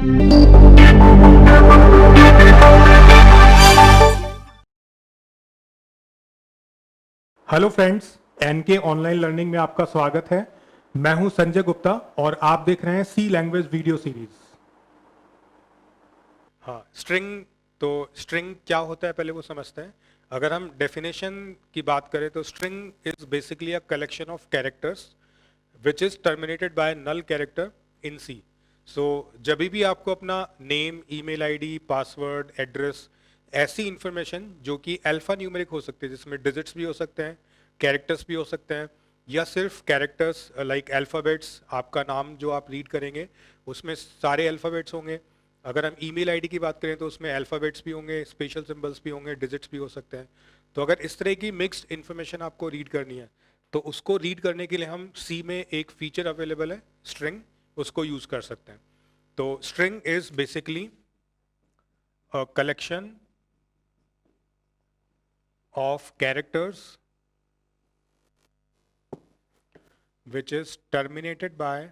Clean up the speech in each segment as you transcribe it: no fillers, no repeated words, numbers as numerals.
Hello friends, N K online learning में आपका स्वागत है। मैं हूं संजय गुप्ता और आप देख रहे हैं सी लैंग्वेज वीडियो सीरीज। हाँ, स्ट्रिंग। तो स्ट्रिंग क्या होता है पहले वो समझते हैं। अगर हम डेफिनेशन की बात करें तो string is basically a collection of characters which is terminated by null character in C. So जब भी आपको अपना name, email ID, password, address, ऐसी इंफॉर्मेशन जो कि अल्फा न्यूमेरिक हो सकती है, जिसमें डिजिट्स भी हो सकते हैं, कैरेक्टर्स भी हो सकते हैं, या सिर्फ कैरेक्टर्स लाइक अल्फ़ाबेट्स, आपका नाम जो आप रीड करेंगे उसमें सारे अल्फ़ाबेट्स होंगे। अगर हम ईमेल आईडी की बात करें तो उसमें अल्फ़ाबेट्स भी होंगे, स्पेशल सिंबल्स भी होंगे, डिजिट्स भी हो सकते हैं। तो अगर इस तरह की मिक्स्ड इन्फॉर्मेशन आपको रीड करनी है तो उसको रीड करने के लिए हम सी में एक फीचर अवेलेबल है स्ट्रिंग, उसको यूज कर सकते हैं। तो string is basically a collection of characters which is terminated by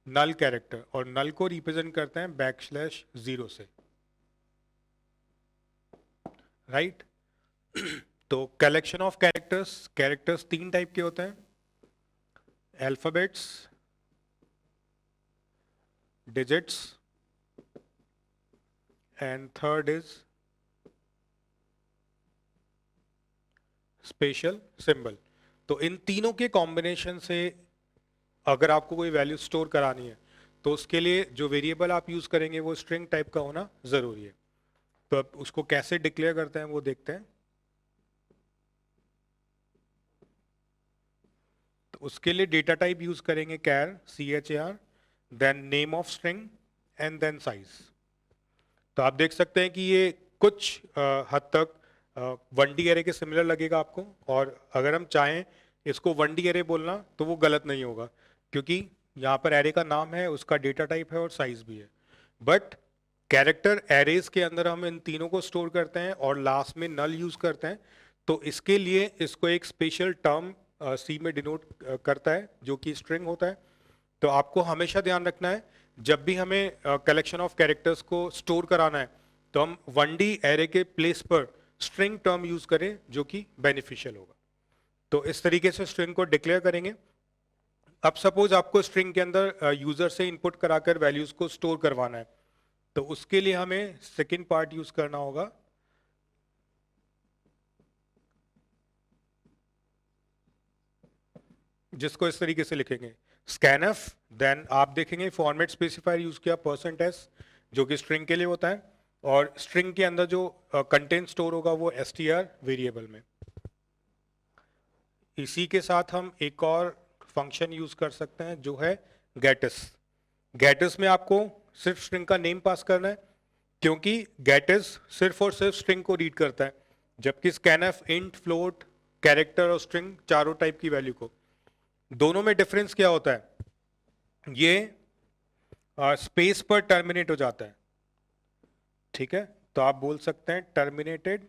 null character, और नल को रिप्रेजेंट करते हैं \0 से, राइट। तो कलेक्शन ऑफ कैरेक्टर्स, कैरेक्टर्स तीन टाइप के होते हैं, alphabets, digits and third is special symbol. तो इन तीनों के कॉम्बिनेशन से अगर आपको कोई वैल्यू स्टोर करानी है तो उसके लिए जो वेरिएबल आप यूज करेंगे वो स्ट्रिंग टाइप का होना जरूरी है। तो अब उसको कैसे डिक्लेयर करते हैं वो देखते हैं। तो उसके लिए डेटा टाइप यूज करेंगे कैर, CHAR, then name of string and than size. तो आप देख सकते हैं कि ये कुछ हद तक 1D एरे के सिमिलर लगेगा आपको, और अगर हम चाहें इसको 1D एरे बोलना तो वो गलत नहीं होगा, क्योंकि यहाँ पर एरे का नाम है, उसका डेटा टाइप है और साइज भी है। बट कैरेक्टर एरेज के अंदर हम इन तीनों को स्टोर करते हैं और लास्ट में नल यूज करते हैं। तो इसके लिए इसको एक स्पेशल टर्म सी में डिनोट करता है जो कि स्ट्रिंग होता है। तो आपको हमेशा ध्यान रखना है जब भी हमें कलेक्शन ऑफ कैरेक्टर्स को स्टोर कराना है तो हम 1D एरे के प्लेस पर स्ट्रिंग टर्म यूज करें जो कि बेनिफिशियल होगा। तो इस तरीके से स्ट्रिंग को डिक्लेयर करेंगे। अब सपोज आपको स्ट्रिंग के अंदर यूजर से इनपुट कराकर वैल्यूज को स्टोर करवाना है, तो उसके लिए हमें सेकेंड पार्ट यूज करना होगा, जिसको इस तरीके से लिखेंगे scanf। देन आप देखेंगे फॉर्मेट स्पेसिफायर यूज किया %s, जो कि स्ट्रिंग के लिए होता है, और स्ट्रिंग के अंदर जो कंटेंट स्टोर होगा वो str वेरिएबल में। इसी के साथ हम एक और फंक्शन यूज कर सकते हैं जो है गेटिस। गेटिस में आपको सिर्फ स्ट्रिंग का नेम पास करना है, क्योंकि गेटिस सिर्फ और सिर्फ स्ट्रिंग को रीड करता है, जबकि scanf इंट, फ्लोट, कैरेक्टर और स्ट्रिंग चारों टाइप की वैल्यू को। दोनों में डिफरेंस क्या होता है, ये स्पेस पर टर्मिनेट हो जाता है, ठीक है। तो आप बोल सकते हैं टर्मिनेटेड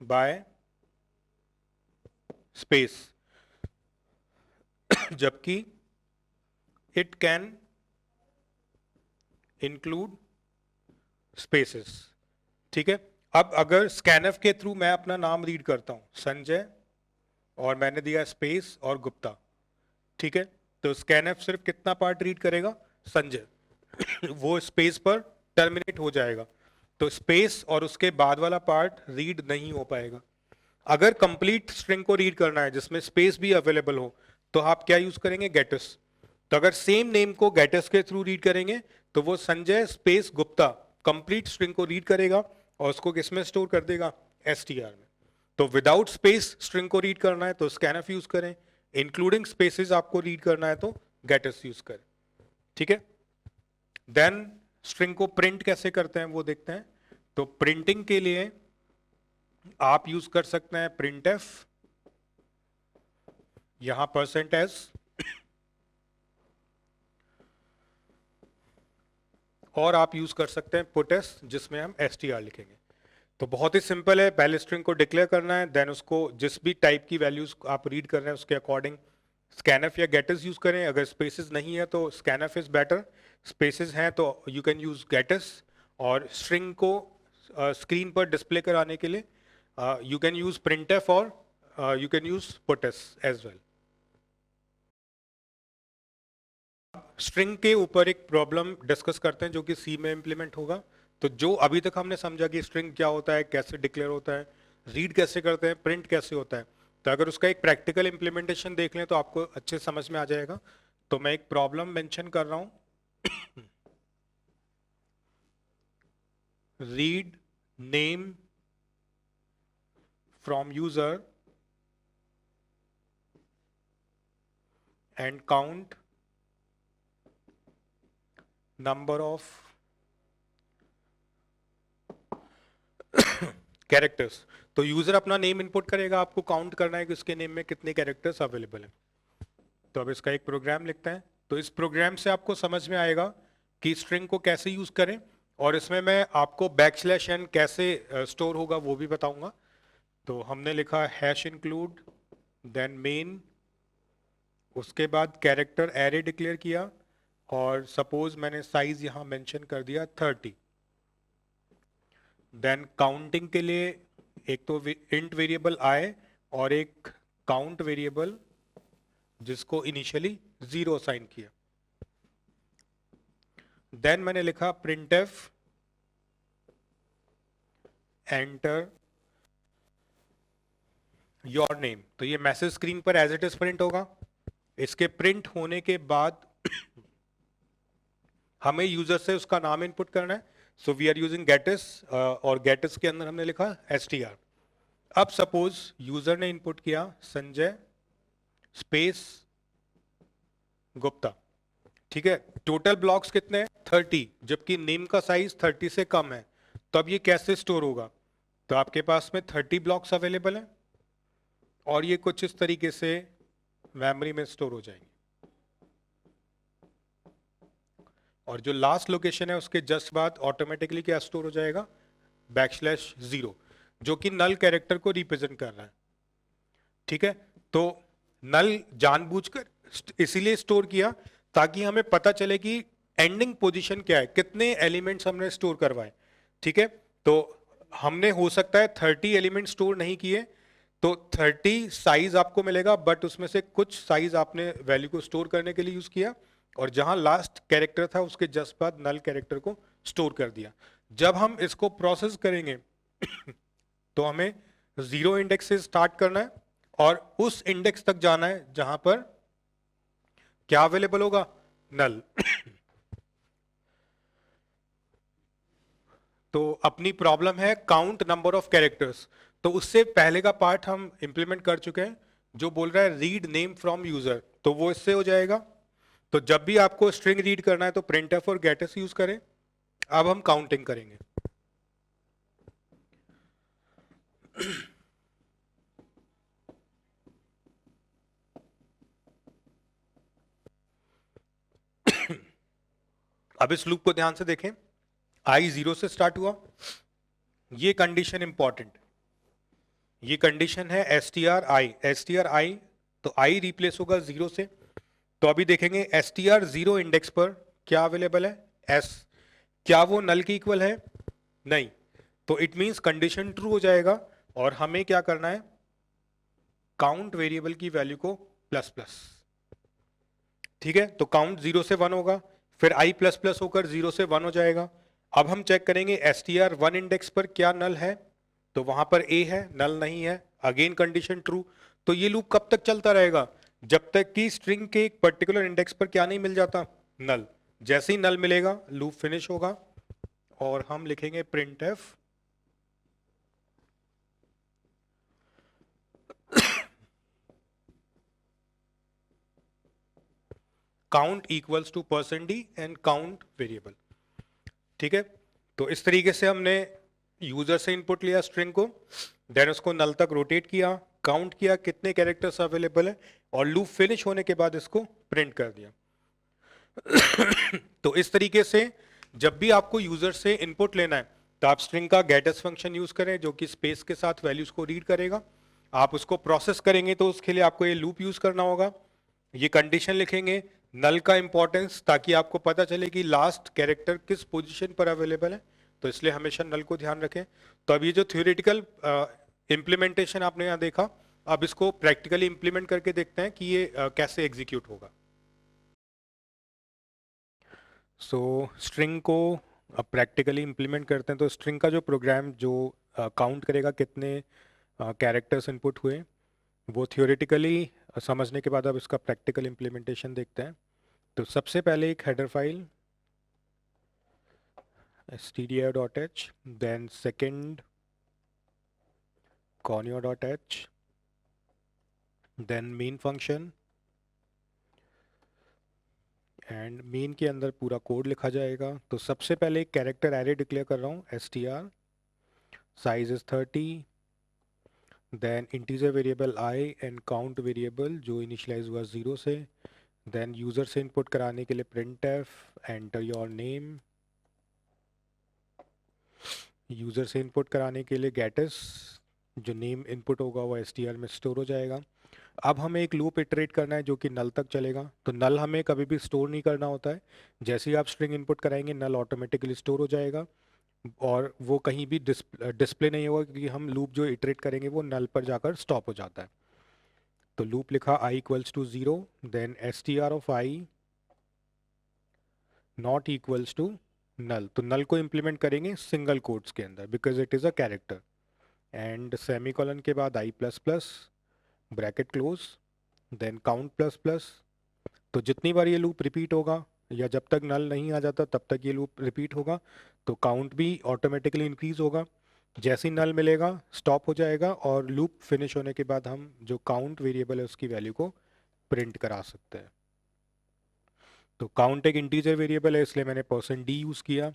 बाय स्पेस, जबकि इट कैन इंक्लूड स्पेसेस, ठीक है। अब अगर स्कैनफ के थ्रू मैं अपना नाम रीड करता हूं संजय, और मैंने दिया स्पेस और गुप्ता, ठीक है, तो स्कैनफ सिर्फ कितना पार्ट रीड करेगा, संजय। वो स्पेस पर टर्मिनेट हो जाएगा, तो स्पेस और उसके बाद वाला पार्ट रीड नहीं हो पाएगा। अगर कंप्लीट स्ट्रिंग को रीड करना है जिसमें स्पेस भी अवेलेबल हो तो आप क्या यूज करेंगे, गेटिस। तो अगर सेम नेम को गेटिस के थ्रू रीड करेंगे तो वो Sanjay space Gupta complete string को रीड करेगा और उसको किसमें स्टोर कर देगा, str में। तो विदाउट स्पेस स्ट्रिंग को रीड करना है तो scanf यूज करें, इंक्लूडिंग स्पेसेस आपको रीड करना है तो गेटिस यूज करें, ठीक है। देन स्ट्रिंग को प्रिंट कैसे करते हैं वो देखते हैं। तो प्रिंटिंग के लिए आप यूज कर सकते हैं printf, यहां %s, और आप यूज कर सकते हैं puts, जिसमें हम str लिखेंगे। तो बहुत ही सिंपल है, पहले स्ट्रिंग को डिक्लेयर करना है, देन उसको जिस भी टाइप की वैल्यूज आप रीड कर रहे हैं उसके अकॉर्डिंग स्कैनफ या गेटस यूज करें, अगर स्पेसेस नहीं है तो स्कैनफ इज बेटर, स्पेसेस हैं तो यू कैन यूज गेटस, और स्ट्रिंग को स्क्रीन पर डिस्प्ले कराने के लिए यू कैन यूज प्रिंटफ और you can use puts as well. String के ऊपर एक प्रॉब्लम डिस्कस करते हैं जो कि सी में इंप्लीमेंट होगा। तो जो अभी तक हमने समझा कि स्ट्रिंग क्या होता है, कैसे डिक्लेयर होता है, रीड कैसे करते हैं, प्रिंट कैसे होता है, तो अगर उसका एक प्रैक्टिकल इंप्लीमेंटेशन देख लें तो आपको अच्छे समझ में आ जाएगा। तो मैं एक प्रॉब्लम मेंशन कर रहा हूं, read name from user and count number of characters. तो यूजर अपना नेम इनपुट करेगा, आपको काउंट करना है कि उसके नेम में कितने कैरेक्टर्स अवेलेबल हैं। तो अब इसका एक प्रोग्राम लिखते हैं। तो इस प्रोग्राम से आपको समझ में आएगा कि स्ट्रिंग को कैसे यूज करें, और इसमें मैं आपको बैकस्लैश n कैसे स्टोर होगा वो भी बताऊंगा। तो हमने लिखा हैश इंक्लूड देन मेन, उसके बाद कैरेक्टर एरे डिक्लेयर किया, और सपोज मैंने साइज यहां मेंशन कर दिया 30। देन काउंटिंग के लिए एक तो इंट वेरिएबल आए और एक काउंट वेरिएबल जिसको इनिशियली 0 असाइन किया। देन मैंने लिखा प्रिंटफ एंटर योर नेम। तो ये मैसेज स्क्रीन पर एज इट इज प्रिंट होगा। इसके प्रिंट होने के बाद हमें यूजर से उसका नाम इनपुट करना है। So we are using gets, और गेटस के अंदर हमने लिखा str। अब सपोज यूजर ने इनपुट किया संजय स्पेस गुप्ता, ठीक है। टोटल ब्लॉक्स कितने हैं 30, जबकि नेम का साइज 30 से कम है। तो अब ये कैसे स्टोर होगा, तो आपके पास में 30 ब्लॉक्स अवेलेबल हैं और ये कुछ इस तरीके से मेमोरी में स्टोर हो जाएंगे, और जो लास्ट लोकेशन है उसके जस्ट बाद ऑटोमेटिकली क्या स्टोर हो जाएगा, \0, जो कि नल कैरेक्टर को रिप्रेजेंट कर रहा है, ठीक है। तो नल जानबूझकर इसीलिए स्टोर किया ताकि हमें पता चले कि एंडिंग पोजीशन क्या है, कितने एलिमेंट्स हमने स्टोर करवाए, ठीक है। तो हमने हो सकता है 30 एलिमेंट स्टोर नहीं किए, तो 30 साइज आपको मिलेगा, बट उसमें से कुछ साइज आपने वैल्यू को स्टोर करने के लिए यूज किया, और जहां लास्ट कैरेक्टर था उसके जस्ट बाद नल कैरेक्टर को स्टोर कर दिया। जब हम इसको प्रोसेस करेंगे तो हमें 0 इंडेक्स से स्टार्ट करना है और उस इंडेक्स तक जाना है जहां पर क्या अवेलेबल होगा, नल। तो अपनी प्रॉब्लम है काउंट नंबर ऑफ कैरेक्टर्स, तो उससे पहले का पार्ट हम इंप्लीमेंट कर चुके हैं जो बोल रहा है रीड नेम फ्रॉम यूजर, तो वो इससे हो जाएगा। तो जब भी आपको स्ट्रिंग रीड करना है तो प्रिंटफ और गेटस यूज करें। अब हम काउंटिंग करेंगे। अब इस लूप को ध्यान से देखें, i 0 से स्टार्ट हुआ, ये कंडीशन इंपॉर्टेंट, ये कंडीशन है str i, तो i रिप्लेस होगा 0 से। तो अभी देखेंगे str 0 इंडेक्स पर क्या अवेलेबल है, s, क्या वो नल के इक्वल है, नहीं, तो इट मींस कंडीशन ट्रू हो जाएगा, और हमें क्या करना है, काउंट वेरिएबल की वैल्यू को प्लस प्लस, ठीक है। तो काउंट 0 से 1 होगा, फिर i प्लस प्लस होकर 0 से 1 हो जाएगा। अब हम चेक करेंगे str 1 इंडेक्स पर क्या नल है, तो वहां पर a है, नल नहीं है, अगेन कंडीशन ट्रू। तो ये लूप कब तक चलता रहेगा, जब तक कि स्ट्रिंग के एक पर्टिकुलर इंडेक्स पर क्या नहीं मिल जाता, नल। जैसे ही नल मिलेगा लूप फिनिश होगा, और हम लिखेंगे printf count equals to %d and count variable, ठीक है। तो इस तरीके से हमने यूजर से इनपुट लिया स्ट्रिंग को, देन उसको नल तक रोटेट किया, काउंट किया कितने कैरेक्टर्स अवेलेबल है, और लूप फिनिश होने के बाद इसको प्रिंट कर दिया। तो इस तरीके से जब भी आपको यूजर से इनपुट लेना है तो आप स्ट्रिंग का गेटस फंक्शन यूज करें जो कि स्पेस के साथ वैल्यूज को रीड करेगा। आप उसको प्रोसेस करेंगे तो उसके लिए आपको ये लूप यूज करना होगा, ये कंडीशन लिखेंगे, नल का इंपॉर्टेंस, ताकि आपको पता चले कि लास्ट कैरेक्टर किस पोजीशन पर अवेलेबल है, तो इसलिए हमेशा नल को ध्यान रखें। तो अब ये जो थ्योरेटिकल इम्प्लीमेंटेशन आपने यहाँ देखा, अब इसको प्रैक्टिकली इम्प्लीमेंट करके देखते हैं कि ये कैसे एग्जीक्यूट होगा। सो स्ट्रिंग को अब प्रैक्टिकली इम्प्लीमेंट करते हैं। तो स्ट्रिंग का जो प्रोग्राम जो काउंट करेगा कितने कैरेक्टर्स इनपुट हुए, वो थियोरेटिकली समझने के बाद अब इसका प्रैक्टिकल इम्प्लीमेंटेशन देखते हैं। तो सबसे पहले एक header file stdio.h, then second conio.h, then main function, and main के अंदर पूरा कोड लिखा जाएगा। तो सबसे पहले एक कैरेक्टर एरे डिक्लेयर कर रहा हूँ str, size is 30, then integer variable I and count variable जो इनिशियलाइज हुआ 0 से, देन यूज़र से इनपुट कराने के लिए printf enter your name, user से इनपुट कराने के लिए गेटिस, जो नेम इनपुट होगा वो str में स्टोर हो जाएगा। अब हमें एक लूप इटरेट करना है जो कि नल तक चलेगा। तो नल हमें कभी भी स्टोर नहीं करना होता है, जैसे ही आप स्ट्रिंग इनपुट कराएंगे नल ऑटोमेटिकली स्टोर हो जाएगा और वो कहीं भी डिस्प्ले नहीं होगा, क्योंकि हम लूप जो इटरेट करेंगे वो नल पर जाकर स्टॉप हो जाता है। तो लूप लिखा i equals to 0, then str of i not equals to null. तो नल को इम्प्लीमेंट करेंगे सिंगल कोट्स के अंदर because it is a character, and semicolon के बाद i plus plus bracket close, then count plus plus. तो जितनी बार ये लूप रिपीट होगा या जब तक नल नहीं आ जाता तब तक ये लूप रिपीट होगा, तो काउंट भी ऑटोमेटिकली इंक्रीज होगा। जैसे ही नल मिलेगा स्टॉप हो जाएगा और लूप फिनिश होने के बाद हम जो काउंट वेरिएबल है उसकी वैल्यू को प्रिंट करा सकते हैं। तो काउंट एक इंटीजर वेरिएबल है इसलिए मैंने %d यूज़ किया,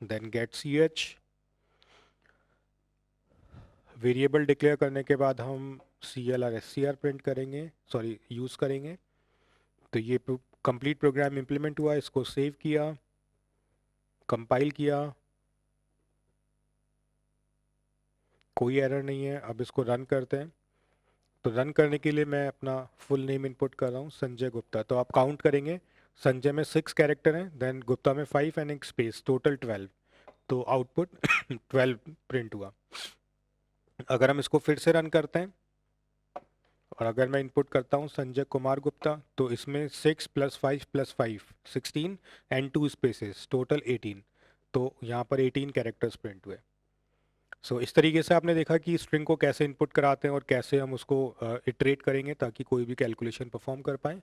then get ch। Variable declare करने के बाद हम cl और scr प्रिंट करेंगे, सॉरी यूज़ करेंगे। तो ये कंप्लीट प्रोग्राम इम्प्लीमेंट हुआ, इसको सेव किया, कंपाइल किया, कोई एरर नहीं है। अब इसको रन करते हैं। तो रन करने के लिए मैं अपना फुल नेम इनपुट कर रहा हूँ, संजय गुप्ता। तो आप काउंट करेंगे, संजय में 6 कैरेक्टर हैं, देन गुप्ता में 5 एंड एक स्पेस, टोटल 12। तो आउटपुट 12 प्रिंट हुआ। अगर हम इसको फिर से रन करते हैं और अगर मैं इनपुट करता हूँ संजय कुमार गुप्ता, तो इसमें 6 + 5 + 5 16 एंड 2 स्पेसेस, टोटल 18। तो यहाँ पर 18 कैरेक्टर्स प्रिंट हुए। सो इस तरीके से आपने देखा कि स्ट्रिंग को कैसे इनपुट कराते हैं और कैसे हम उसको इटरेट करेंगे ताकि कोई भी कैलकुलेशन परफॉर्म कर पाएँ।